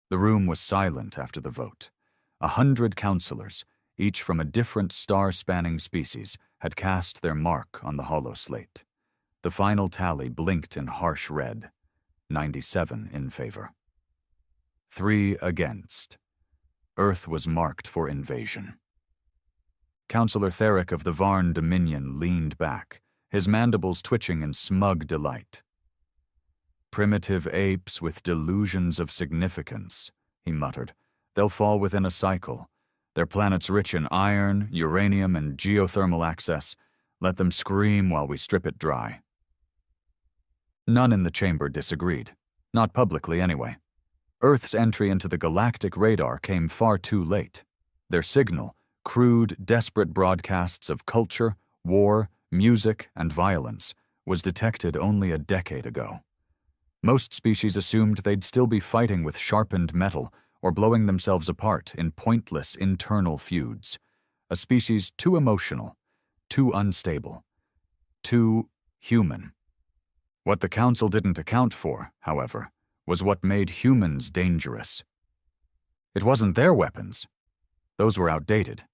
The room was silent after the vote. 100 counselors, each from a different star-spanning species, had cast their mark on the hollow slate. The final tally blinked in harsh red. 97 in favor. 3 against. Earth was marked for invasion. Counselor Theric of the Varn Dominion leaned back, his mandibles twitching in smug delight. "Primitive apes with delusions of significance," he muttered. "They'll fall within a cycle. Their planet's rich in iron, uranium, and geothermal access. Let them scream while we strip it dry." None in the chamber disagreed. Not publicly, anyway. Earth's entry into the galactic radar came far too late. Their signal, crude, desperate broadcasts of culture, war, music, and violence, was detected only a decade ago. Most species assumed they'd still be fighting with sharpened metal or blowing themselves apart in pointless internal feuds. A species too emotional, too unstable, too human. What the Council didn't account for, however, was what made humans dangerous. It wasn't their weapons. Those were outdated.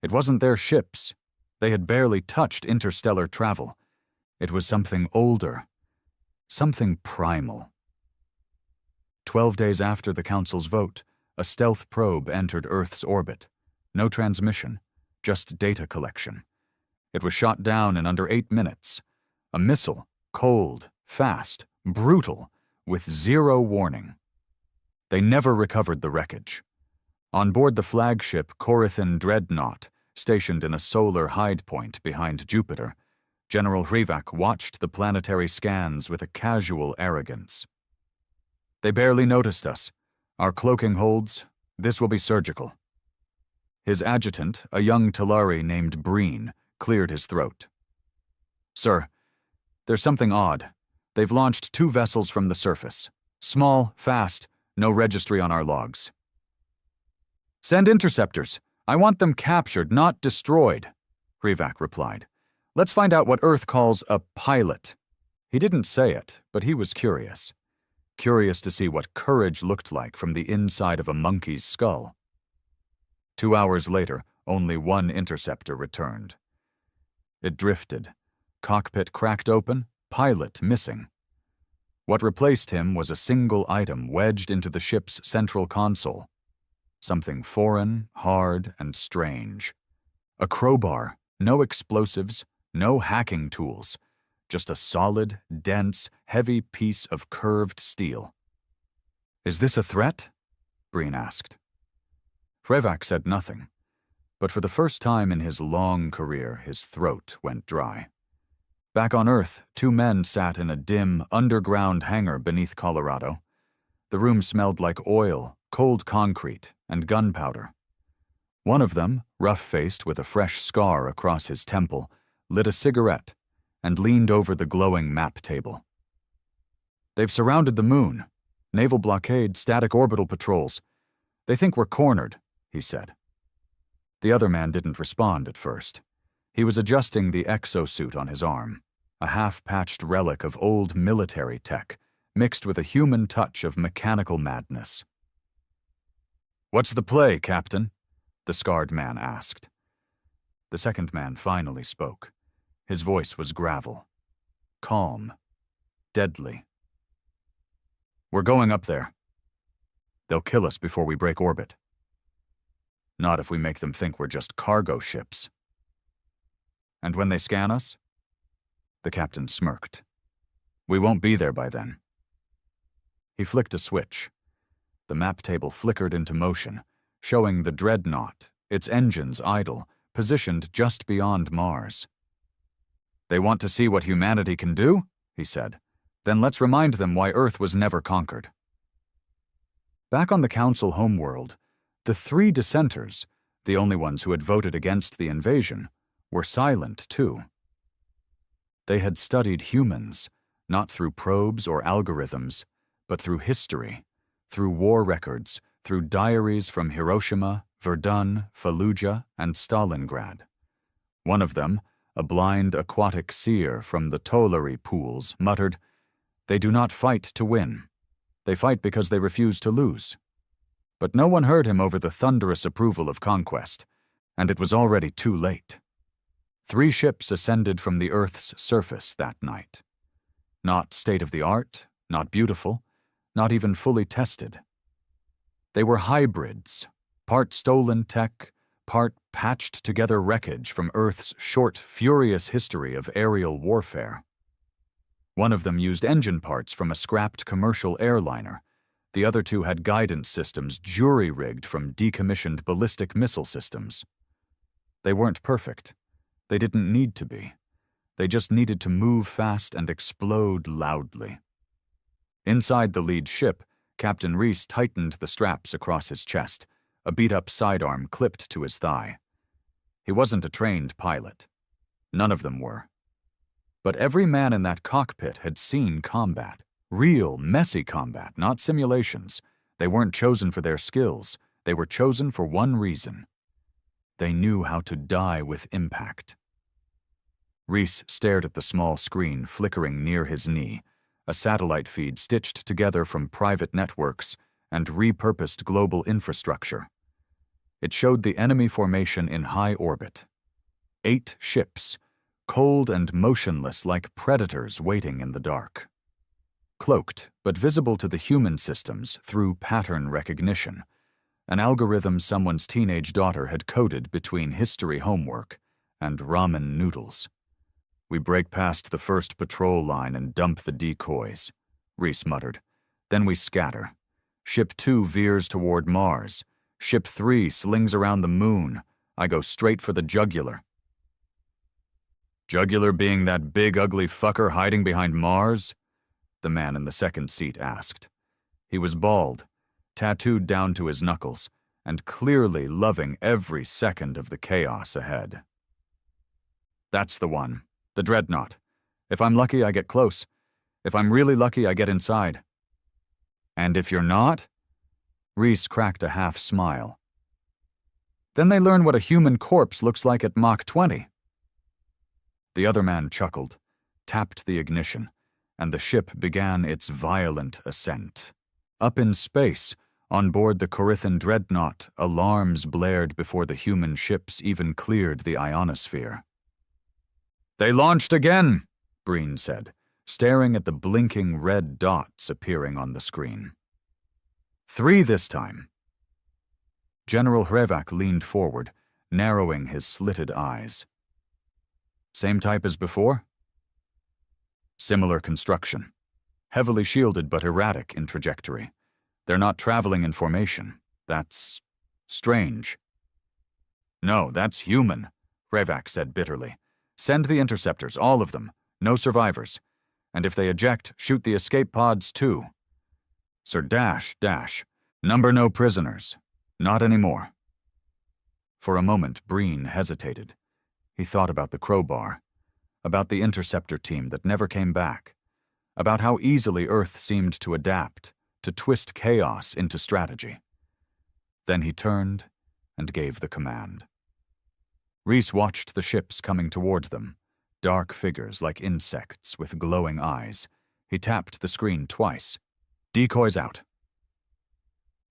It wasn't their ships. They had barely touched interstellar travel. It was something older, something primal. 12 days after the Council's vote, a stealth probe entered Earth's orbit. No transmission, just data collection. It was shot down in under 8 minutes. A missile, cold, fast, brutal, with zero warning. They never recovered the wreckage. On board the flagship Corithan Dreadnought, stationed in a solar hide point behind Jupiter, General Hrivak watched the planetary scans with a casual arrogance. "They barely noticed us. Our cloaking holds. This will be surgical." His adjutant, a young Talari named Breen, cleared his throat. "Sir, there's something odd. They've launched 2 vessels from the surface. Small, fast, no registry on our logs." "Send interceptors. I want them captured, not destroyed," Hrivak replied. "Let's find out what Earth calls a pilot." He didn't say it, but he was curious. Curious to see what courage looked like from the inside of a monkey's skull. 2 hours later, only 1 interceptor returned. It drifted. Cockpit cracked open, pilot missing. What replaced him was a single item wedged into the ship's central console. Something foreign, hard, and strange. A crowbar, no explosives, no hacking tools. Just a solid, dense, heavy piece of curved steel. "Is this a threat?" Breen asked. Hrivak said nothing, but for the first time in his long career, his throat went dry. Back on Earth, 2 men sat in a dim, underground hangar beneath Colorado. The room smelled like oil, cold concrete, and gunpowder. One of them, rough-faced with a fresh scar across his temple, lit a cigarette and leaned over the glowing map table. "They've surrounded the moon. Naval blockade, static orbital patrols. They think we're cornered," he said. The other man didn't respond at first. He was adjusting the exosuit on his arm, a half-patched relic of old military tech, mixed with a human touch of mechanical madness. "What's the play, Captain?" the scarred man asked. The second man finally spoke. His voice was gravel. Calm. Deadly. "We're going up there. They'll kill us before we break orbit. Not if we make them think we're just cargo ships. And when they scan us?" The captain smirked. "We won't be there by then." He flicked a switch. The map table flickered into motion, showing the Dreadnought, its engines idle, positioned just beyond Mars. "They want to see what humanity can do?" he said. "Then let's remind them why Earth was never conquered." Back on the Council homeworld, the 3 dissenters, the only ones who had voted against the invasion, were silent too. They had studied humans, not through probes or algorithms, but through history, through war records, through diaries from Hiroshima, Verdun, Fallujah, and Stalingrad. One of them, a blind aquatic seer from the Tolari pools, muttered, "They do not fight to win. They fight because they refuse to lose. But no one heard him over the thunderous approval of conquest, and it was already too late. 3 ships ascended from the Earth's surface that night. Not state-of-the-art, not beautiful, not even fully tested. They were hybrids, part stolen tech, part patched-together wreckage from Earth's short, furious history of aerial warfare. One of them used engine parts from a scrapped commercial airliner. The other 2 had guidance systems jury-rigged from decommissioned ballistic missile systems. They weren't perfect. They didn't need to be. They just needed to move fast and explode loudly. Inside the lead ship, Captain Reese tightened the straps across his chest, a beat-up sidearm clipped to his thigh. He wasn't a trained pilot. None of them were. But every man in that cockpit had seen combat. Real, messy combat, not simulations. They weren't chosen for their skills. They were chosen for one reason. They knew how to die with impact. Reese stared at the small screen flickering near his knee, a satellite feed stitched together from private networks and repurposed global infrastructure. It showed the enemy formation in high orbit. 8 ships, cold and motionless like predators waiting in the dark. Cloaked, but visible to the human systems through pattern recognition, an algorithm someone's teenage daughter had coded between history homework and ramen noodles. We break past the first patrol line and dump the decoys, Reese muttered. Then we scatter. Ship 2 veers toward Mars. Ship 3 slings around the moon. I go straight for the jugular. Jugular being that big ugly fucker hiding behind Mars? The man in the second seat asked. He was bald, tattooed down to his knuckles, and clearly loving every second of the chaos ahead. That's the one. The dreadnought. If I'm lucky, I get close. If I'm really lucky, I get inside. And if you're not? Reese cracked a half smile. Then they learn what a human corpse looks like at Mach 20. The other man chuckled, tapped the ignition, and the ship began its violent ascent. Up in space, on board the Corythan dreadnought, alarms blared before the human ships even cleared the ionosphere. They launched again, Breen said, staring at the blinking red dots appearing on the screen. 3 this time. General Hrevak leaned forward, narrowing his slitted eyes. Same type as before? Similar construction. Heavily shielded but erratic in trajectory. They're not traveling in formation. That's strange. No, that's human, Hrevak said bitterly. Send the interceptors, all of them. No survivors. And if they eject, shoot the escape pods too. Sir Dash, number no prisoners. Not anymore. For a moment, Breen hesitated. He thought about the crowbar, about the interceptor team that never came back, about how easily Earth seemed to adapt, to twist chaos into strategy. Then he turned and gave the command. Reese watched the ships coming towards them, dark figures like insects with glowing eyes. He tapped the screen twice. Decoys out.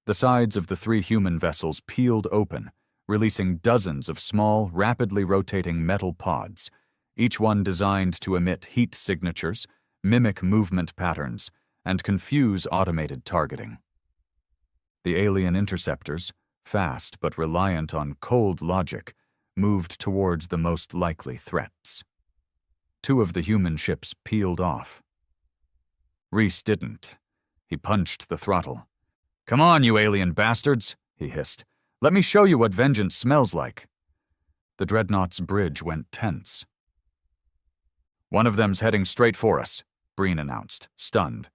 The sides of the 3 human vessels peeled open, releasing dozens of small, rapidly rotating metal pods, each one designed to emit heat signatures, mimic movement patterns, and confuse automated targeting. The alien interceptors, fast but reliant on cold logic, moved towards the most likely threats. 2 of the human ships peeled off. Reese didn't. He punched the throttle. "Come on, you alien bastards," he hissed. "Let me show you what vengeance smells like." The dreadnought's bridge went tense. "One of them's heading straight for us," Breen announced, stunned.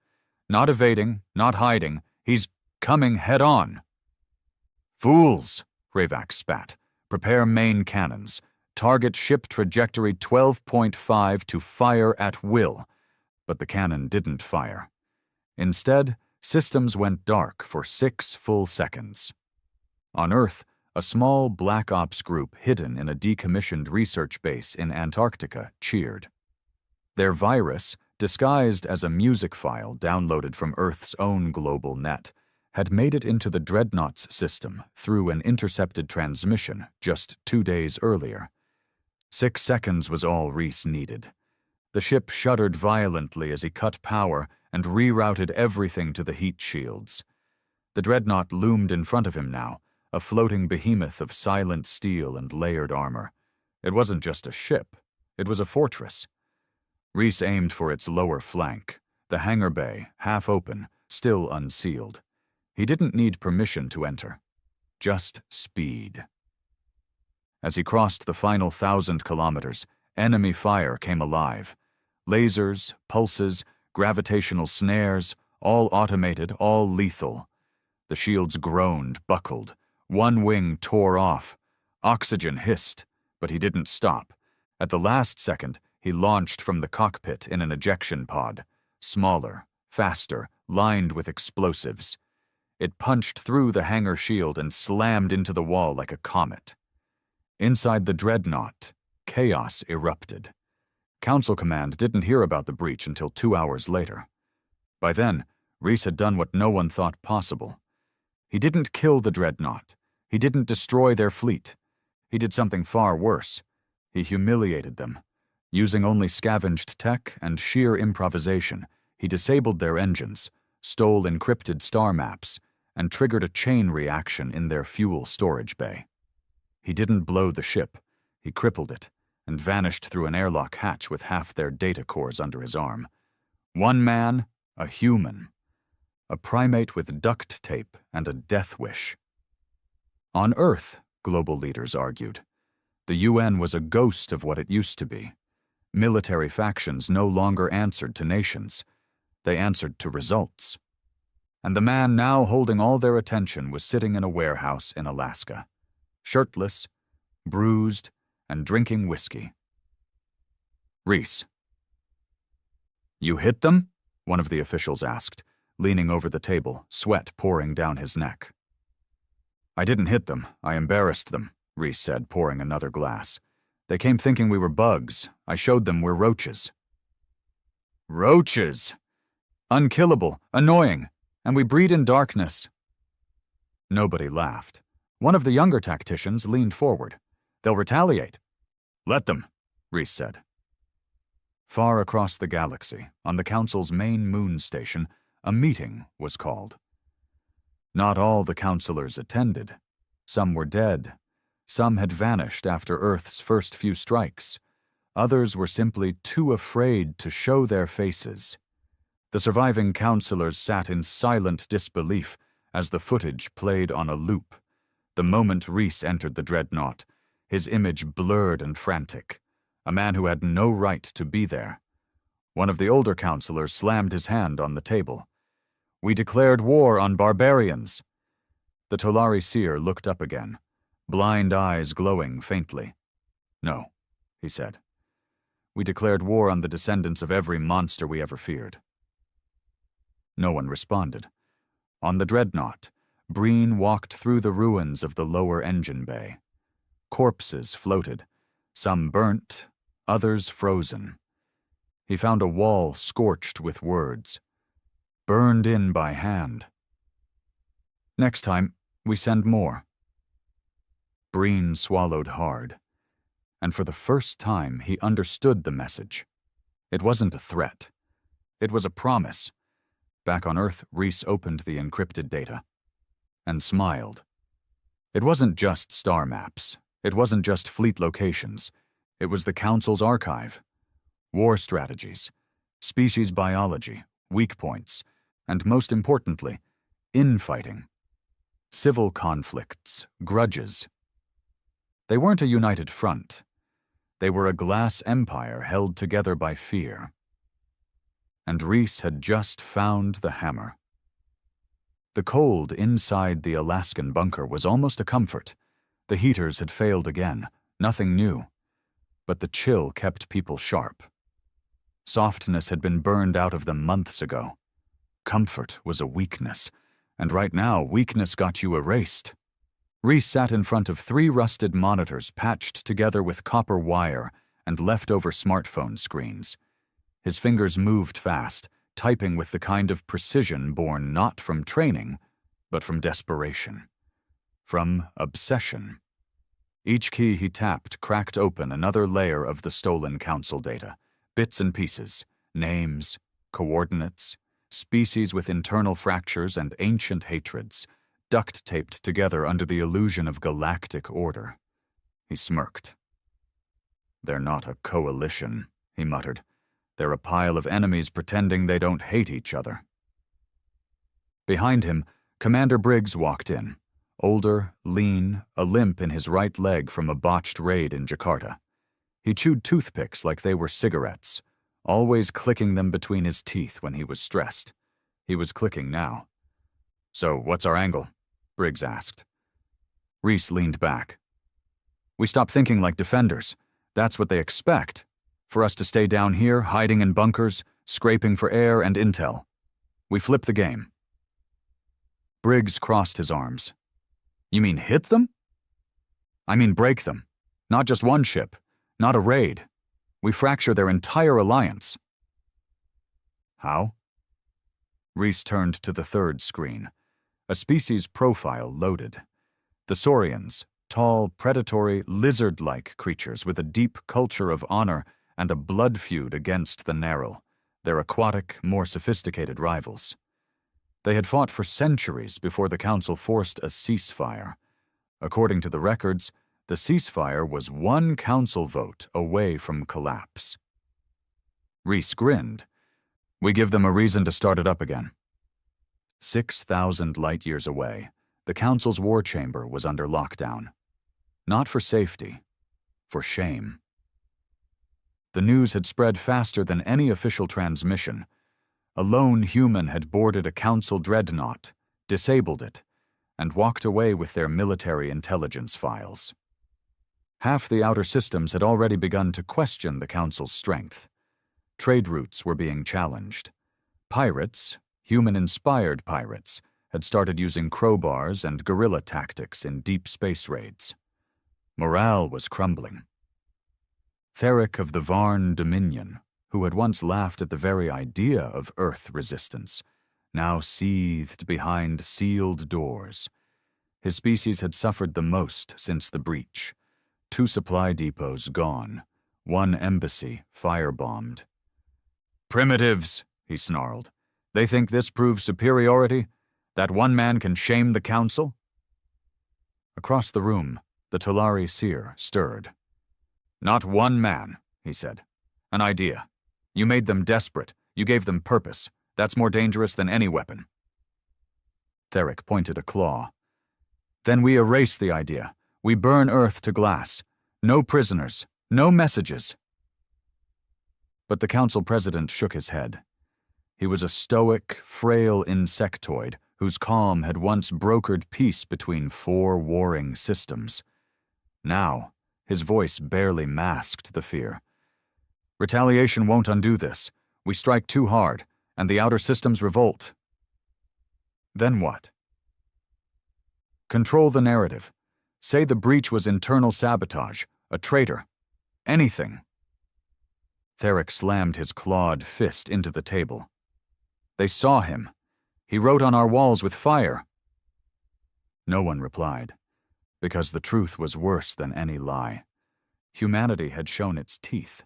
"Not evading, not hiding. He's coming head-on." "Fools," Hrevak spat. "Prepare main cannons. Target ship trajectory 12.5 to fire at will." But the cannon didn't fire. Instead, systems went dark for 6 full seconds. On Earth, a small Black Ops group hidden in a decommissioned research base in Antarctica cheered. Their virus, disguised as a music file downloaded from Earth's own global net, had made it into the Dreadnought's system through an intercepted transmission just 2 days earlier. 6 seconds was all Reese needed. The ship shuddered violently as he cut power and rerouted everything to the heat shields. The Dreadnought loomed in front of him now, a floating behemoth of silent steel and layered armor. It wasn't just a ship, it was a fortress. Reese aimed for its lower flank, the hangar bay, half open, still unsealed. He didn't need permission to enter, just speed. As he crossed the final 1,000 kilometers, enemy fire came alive. Lasers, pulses, gravitational snares, all automated, all lethal. The shields groaned, buckled. One wing tore off. Oxygen hissed, but he didn't stop. At the last second, he launched from the cockpit in an ejection pod, smaller, faster, lined with explosives. It punched through the hangar shield and slammed into the wall like a comet. Inside the Dreadnought, chaos erupted. Council Command didn't hear about the breach until 2 hours later. By then, Reese had done what no one thought possible. He didn't kill the Dreadnought. He didn't destroy their fleet. He did something far worse. He humiliated them. Using only scavenged tech and sheer improvisation, he disabled their engines, stole encrypted star maps, and triggered a chain reaction in their fuel storage bay. He didn't blow the ship. He crippled it and vanished through an airlock hatch with half their data cores under his arm. One man, a human. A primate with duct tape and a death wish. On Earth, global leaders argued, the UN was a ghost of what it used to be. Military factions no longer answered to nations. They answered to results. And the man now holding all their attention was sitting in a warehouse in Alaska, shirtless, bruised, and drinking whiskey. Reese. "You hit them?" one of the officials asked, leaning over the table, sweat pouring down his neck. "I didn't hit them, I embarrassed them," Reese said, pouring another glass. "They came thinking we were bugs. I showed them we're roaches." "Roaches? Unkillable, annoying, and we breed in darkness." Nobody laughed. One of the younger tacticians leaned forward. "They'll retaliate." "Let them," Reese said. Far across the galaxy, on the Council's main moon station, a meeting was called. Not all the counselors attended. Some were dead. Some had vanished after Earth's first few strikes. Others were simply too afraid to show their faces. The surviving counselors sat in silent disbelief as the footage played on a loop. The moment Reese entered the Dreadnought, his image blurred and frantic. A man who had no right to be there. One of the older counselors slammed his hand on the table. "We declared war on barbarians." The Tolari seer looked up again, blind eyes glowing faintly. "No," he said. "We declared war on the descendants of every monster we ever feared." No one responded. On the Dreadnought, Breen walked through the ruins of the lower engine bay. Corpses floated, some burnt, others frozen. He found a wall scorched with words, burned in by hand. "Next time, we send more." Breen swallowed hard, and for the first time he understood the message. It wasn't a threat. It was a promise. Back on Earth, Reese opened the encrypted data and smiled. It wasn't just star maps. It wasn't just fleet locations. It was the Council's archive. War strategies, species biology, weak points, and most importantly, infighting. Civil conflicts, grudges. They weren't a united front. They were a glass empire held together by fear. And Reese had just found the hammer. The cold inside the Alaskan bunker was almost a comfort. The heaters had failed again, nothing new. But the chill kept people sharp. Softness had been burned out of them months ago. Comfort was a weakness, and right now weakness got you erased. Reese sat in front of 3 rusted monitors patched together with copper wire and leftover smartphone screens. His fingers moved fast, typing with the kind of precision born not from training, but from desperation. From obsession. Each key he tapped cracked open another layer of the stolen council data, bits and pieces, names, coordinates, species with internal fractures and ancient hatreds, duct-taped together under the illusion of galactic order. He smirked. "They're not a coalition," he muttered. "They're a pile of enemies pretending they don't hate each other." Behind him, Commander Briggs walked in, older, lean, a limp in his right leg from a botched raid in Jakarta. He chewed toothpicks like they were cigarettes, always clicking them between his teeth when he was stressed. He was clicking now. "So, what's our angle?" Briggs asked. Reese leaned back. "We stop thinking like defenders. That's what they expect. For us to stay down here, hiding in bunkers, scraping for air and intel. We flip the game." Briggs crossed his arms. "You mean hit them?" "I mean break them. Not just one ship. Not a raid. We fracture their entire alliance." "How?" Reese turned to the third screen. A species profile loaded. The Saurians, tall, predatory, lizard-like creatures with a deep culture of honor and a blood feud against the Narral, their aquatic, more sophisticated rivals. They had fought for centuries before the Council forced a ceasefire. According to the records, the ceasefire was one council vote away from collapse. Reese grinned. "We give them a reason to start it up again." 6,000 light-years away, the Council's war chamber was under lockdown. Not for safety, for shame. The news had spread faster than any official transmission. A lone human had boarded a Council dreadnought, disabled it, and walked away with their military intelligence files. Half the outer systems had already begun to question the Council's strength. Trade routes were being challenged. Pirates, human-inspired pirates, had started using crowbars and guerrilla tactics in deep space raids. Morale was crumbling. Theric of the Varn Dominion, who had once laughed at the very idea of Earth resistance, now seethed behind sealed doors. His species had suffered the most since the breach. 2 supply depots gone, 1 embassy firebombed. "Primitives," he snarled. "They think this proves superiority? That one man can shame the Council?" Across the room, the Talari seer stirred. "Not one man," he said. "An idea. You made them desperate. You gave them purpose. That's more dangerous than any weapon." Theric pointed a claw. "Then we erase the idea. We burn Earth to glass. No prisoners. No messages." But the Council president shook his head. He was a stoic, frail insectoid whose calm had once brokered peace between 4 warring systems. Now, his voice barely masked the fear. "Retaliation won't undo this. We strike too hard, and the outer systems revolt." "Then what?" "Control the narrative. Say the breach was internal sabotage, a traitor. Anything." Theric slammed his clawed fist into the table. "They saw him. He wrote on our walls with fire." No one replied, because the truth was worse than any lie. Humanity had shown its teeth.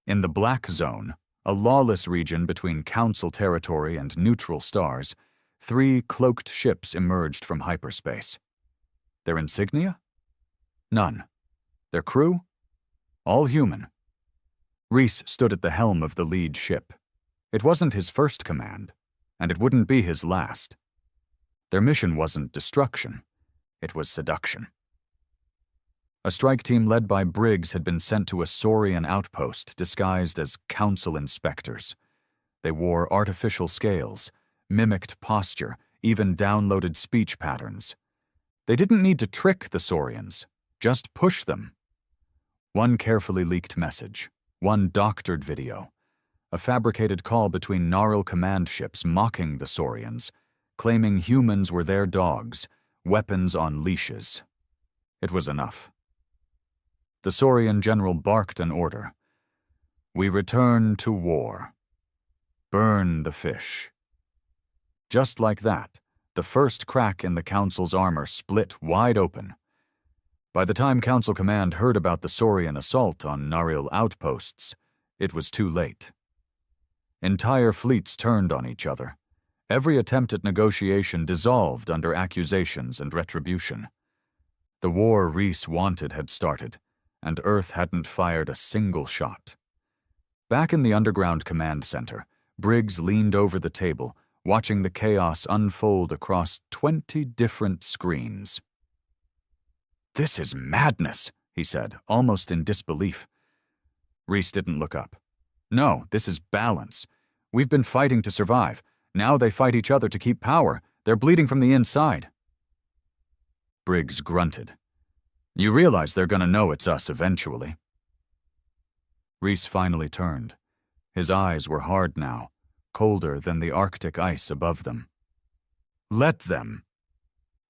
In the Black Zone, a lawless region between Council territory and neutral stars, 3 cloaked ships emerged from hyperspace. Their insignia? None. Their crew? All human. Reese stood at the helm of the lead ship. It wasn't his first command, and it wouldn't be his last. Their mission wasn't destruction. It was seduction. A strike team led by Briggs had been sent to a Saurian outpost disguised as Council inspectors. They wore artificial scales, mimicked posture, even downloaded speech patterns. They didn't need to trick the Saurians, just push them. One carefully leaked message, one doctored video, a fabricated call between Narral command ships mocking the Saurians, claiming humans were their dogs, weapons on leashes. It was enough. The Saurian general barked an order. We return to war. Burn the fish. Just like that, the first crack in the Council's armor split wide open. By the time Council Command heard about the Saurian assault on Naril outposts, it was too late. Entire fleets turned on each other. Every attempt at negotiation dissolved under accusations and retribution. The war Reese wanted had started, and Earth hadn't fired a single shot. Back in the underground command center, Briggs leaned over the table, watching the chaos unfold across 20 different screens. "This is madness," he said, almost in disbelief. Reese didn't look up. "No, this is balance. We've been fighting to survive. Now they fight each other to keep power. They're bleeding from the inside." Briggs grunted. "You realize they're gonna know it's us eventually." Reese finally turned. His eyes were hard now, colder than the Arctic ice above them. "Let them."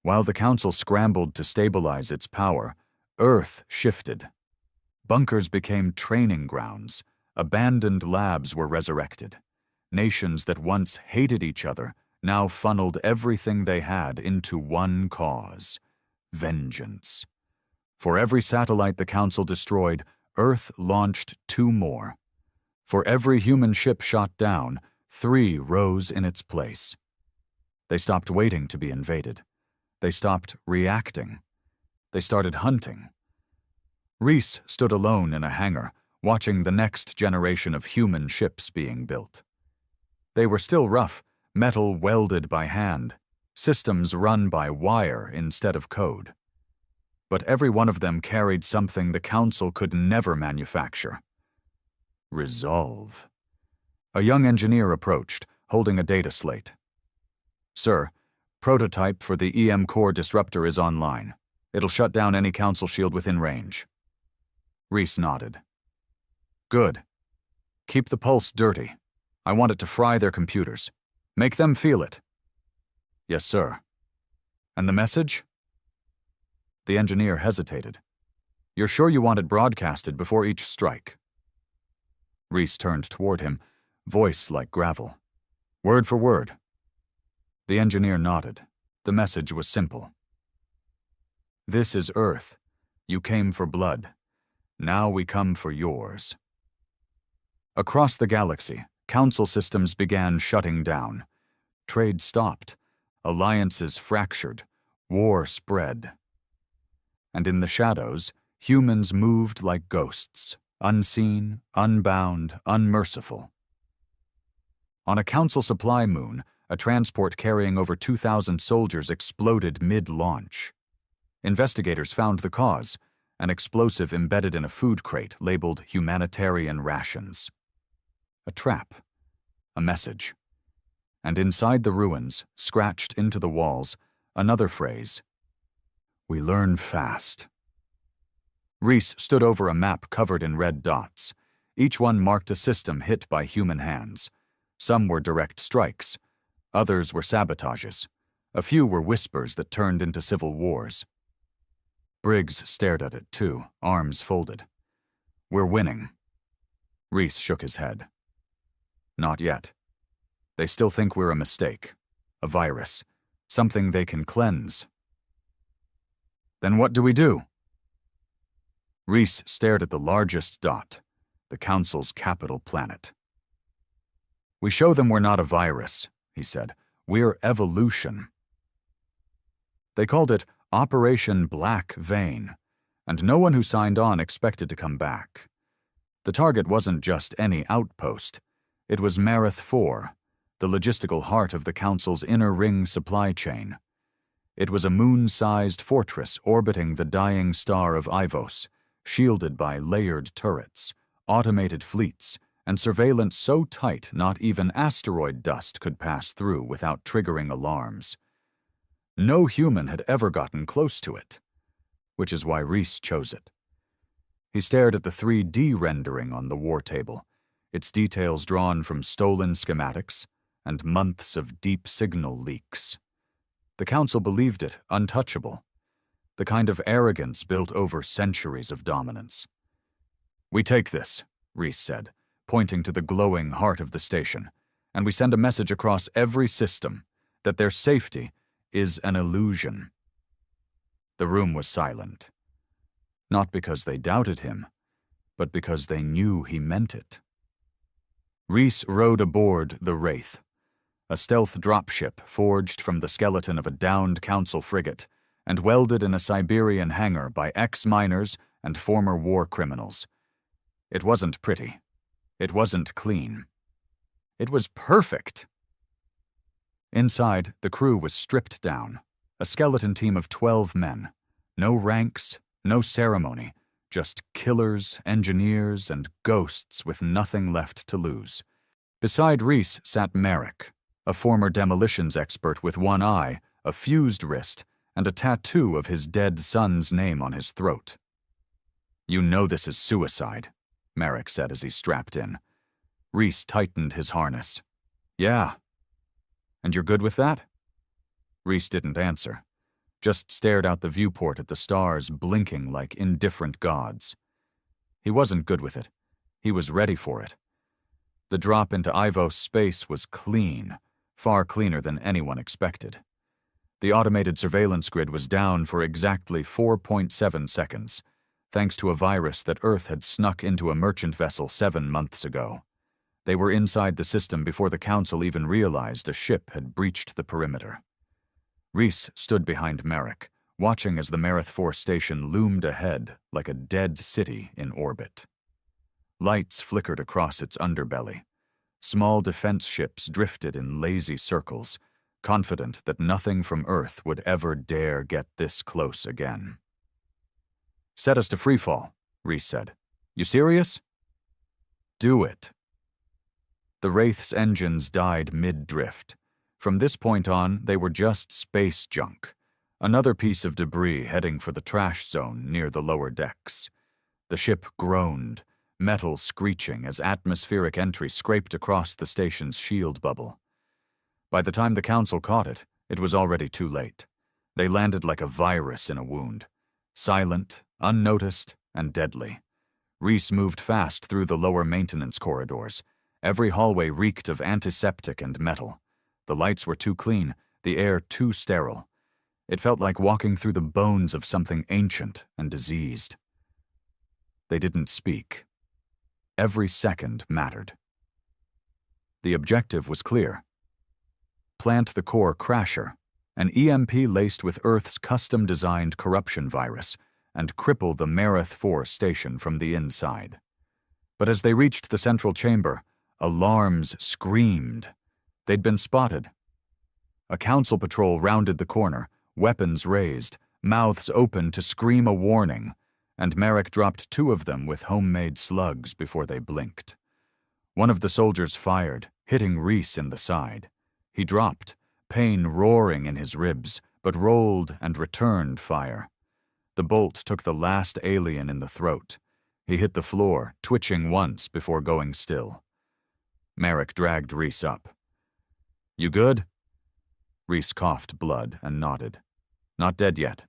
While the Council scrambled to stabilize its power, Earth shifted. Bunkers became training grounds. Abandoned labs were resurrected. Nations that once hated each other now funneled everything they had into one cause: vengeance. For every satellite the Council destroyed, Earth launched 2 more. For every human ship shot down, 3 rose in its place. They stopped waiting to be invaded. They stopped reacting. They started hunting. Reese stood alone in a hangar, watching the next generation of human ships being built. They were still rough, metal welded by hand, systems run by wire instead of code. But every one of them carried something the Council could never manufacture: resolve. A young engineer approached, holding a data slate. "Sir, prototype for the EM core disruptor is online. It'll shut down any Council shield within range." Reese nodded. "Good. Keep the pulse dirty. I want it to fry their computers. Make them feel it." "Yes, sir." "And the message?" The engineer hesitated. "You're sure you want it broadcasted before each strike?" Reese turned toward him, voice like gravel. "Word for word." The engineer nodded. The message was simple. "This is Earth. You came for blood. Now we come for yours." Across the galaxy, Council systems began shutting down. Trade stopped. Alliances fractured. War spread. And in the shadows, humans moved like ghosts, unseen, unbound, unmerciful. On a Council supply moon, a transport carrying over 2,000 soldiers exploded mid-launch. Investigators found the cause: an explosive embedded in a food crate labeled humanitarian rations. A trap. A message. And inside the ruins, scratched into the walls, another phrase: "We learn fast." Reese stood over a map covered in red dots. Each one marked a system hit by human hands. Some were direct strikes. Others were sabotages. A few were whispers that turned into civil wars. Briggs stared at it too, arms folded. "We're winning." Reese shook his head. "Not yet. They still think we're a mistake, a virus, something they can cleanse." "Then what do we do?" Reese stared at the largest dot, the Council's capital planet. "We show them we're not a virus," he said. "We're evolution." They called it Operation Black Vein, and no one who signed on expected to come back. The target wasn't just any outpost. It was Marith 4, the logistical heart of the Council's inner ring supply chain. It was a moon-sized fortress orbiting the dying star of Ivos, shielded by layered turrets, automated fleets, and surveillance so tight not even asteroid dust could pass through without triggering alarms. No human had ever gotten close to it, which is why Reese chose it. He stared at the 3D rendering on the war table, its details drawn from stolen schematics and months of deep signal leaks. The Council believed it untouchable, the kind of arrogance built over centuries of dominance. "We take this," Reese said, pointing to the glowing heart of the station, "and we send a message across every system that their safety is an illusion." The room was silent, not because they doubted him, but because they knew he meant it. Reese rode aboard the Wraith, a stealth dropship forged from the skeleton of a downed Council frigate and welded in a Siberian hangar by ex-miners and former war criminals. It wasn't pretty. It wasn't clean. It was perfect. Inside, the crew was stripped down, a skeleton team of 12 men. No ranks, no ceremony, just killers, engineers, and ghosts with nothing left to lose. Beside Reese sat Merrick, a former demolitions expert with one eye, a fused wrist, and a tattoo of his dead son's name on his throat. "You know this is suicide," Merrick said as he strapped in. Reese tightened his harness. "Yeah. And you're good with that?" Reese didn't answer, just stared out the viewport at the stars blinking like indifferent gods. He wasn't good with it. He was ready for it. The drop into Ivos space was clean, far cleaner than anyone expected. The automated surveillance grid was down for exactly 4.7 seconds, thanks to a virus that Earth had snuck into a merchant vessel 7 months ago. They were inside the system before the Council even realized a ship had breached the perimeter. Reese stood behind Merrick, watching as the Marith 4 station loomed ahead like a dead city in orbit. Lights flickered across its underbelly. Small defense ships drifted in lazy circles, confident that nothing from Earth would ever dare get this close again. "Set us to freefall," Reese said. "You serious?" "Do it." The Wraith's engines died mid-drift. From this point on, they were just space junk, another piece of debris heading for the trash zone near the lower decks. The ship groaned, metal screeching as atmospheric entry scraped across the station's shield bubble. By the time the Council caught it, it was already too late. They landed like a virus in a wound, silent, unnoticed, and deadly. Reese moved fast through the lower maintenance corridors. Every hallway reeked of antiseptic and metal. The lights were too clean, the air too sterile. It felt like walking through the bones of something ancient and diseased. They didn't speak. Every second mattered. The objective was clear. Plant the core crasher, an EMP laced with Earth's custom-designed corruption virus, and cripple the Marith 4 station from the inside. But as they reached the central chamber, alarms screamed. They'd been spotted. A Council patrol rounded the corner, weapons raised, mouths open to scream a warning, and Merrick dropped 2 of them with homemade slugs before they blinked. One of the soldiers fired, hitting Reese in the side. He dropped, pain roaring in his ribs, but rolled and returned fire. The bolt took the last alien in the throat. He hit the floor, twitching once before going still. Merrick dragged Reese up. "You good?" Reese coughed blood and nodded. "Not dead yet."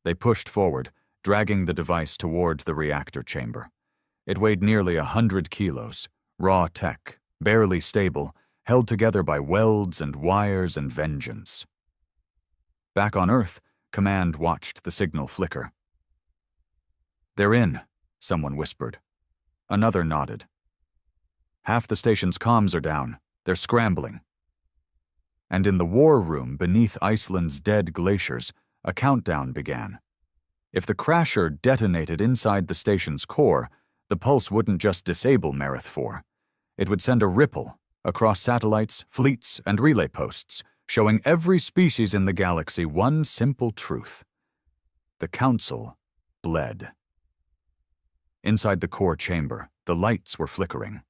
They pushed forward, dragging the device toward the reactor chamber. It weighed nearly 100 kilos, raw tech, barely stable, held together by welds and wires and vengeance. Back on Earth, Command watched the signal flicker. "They're in," someone whispered. Another nodded. "Half the station's comms are down. They're scrambling." And in the war room beneath Iceland's dead glaciers, a countdown began. If the crasher detonated inside the station's core, the pulse wouldn't just disable Marith 4. It would send a ripple across satellites, fleets, and relay posts, showing every species in the galaxy one simple truth. The Council bled. Inside the core chamber, the lights were flickering.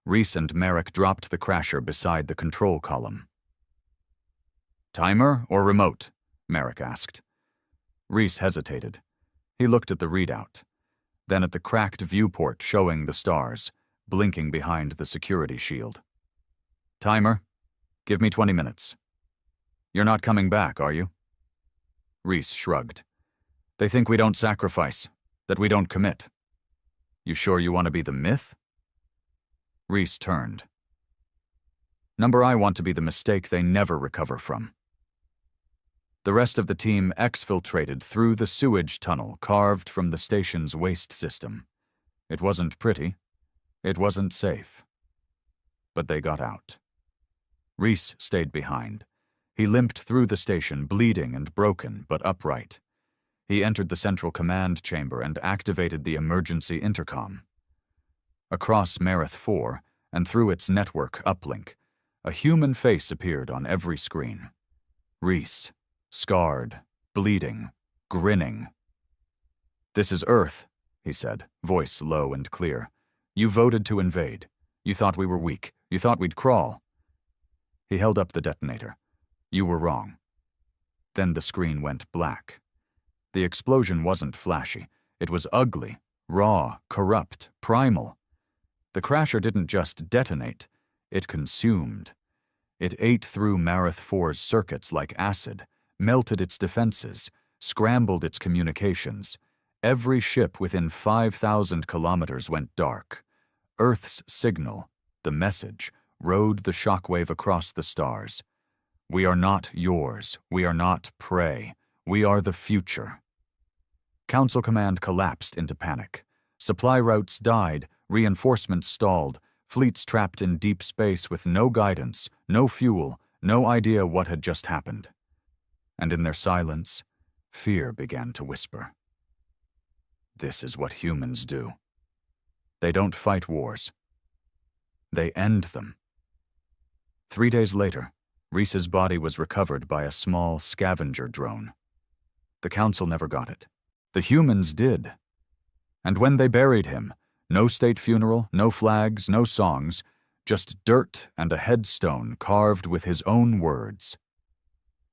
Reese and Merrick dropped the crasher beside the control column. "Timer or remote?" Merrick asked. Reese hesitated. He looked at the readout, then at the cracked viewport showing the stars, blinking behind the security shield. "Timer, give me 20 minutes. You're not coming back, are you?" Reese shrugged. "They think we don't sacrifice, that we don't commit. You sure you want to be the myth?" Reese turned. Number I want to be the mistake they never recover from. The rest of the team exfiltrated through the sewage tunnel carved from the station's waste system. It wasn't pretty. It wasn't safe. But they got out. Reese stayed behind. He limped through the station, bleeding and broken, but upright. He entered the central command chamber and activated the emergency intercom. Across Marith 4, and through its network uplink, a human face appeared on every screen. Reese, scarred, bleeding, grinning. "This is Earth," he said, voice low and clear. "You voted to invade. You thought we were weak. You thought we'd crawl." He held up the detonator. "You were wrong." Then the screen went black. The explosion wasn't flashy. It was ugly, raw, corrupt, primal. The crasher didn't just detonate. It consumed. It ate through Marith 4's circuits like acid, melted its defenses, scrambled its communications. Every ship within 5,000 kilometers went dark. Earth's signal, the message, rode the shockwave across the stars. "We are not yours. We are not prey. We are the future." Council Command collapsed into panic. Supply routes died, reinforcements stalled, fleets trapped in deep space with no guidance, no fuel, no idea what had just happened. And in their silence, fear began to whisper. This is what humans do. They don't fight wars. They end them. 3 days later, Reese's body was recovered by a small scavenger drone. The Council never got it. The humans did. And when they buried him, no state funeral, no flags, no songs, just dirt and a headstone carved with his own words.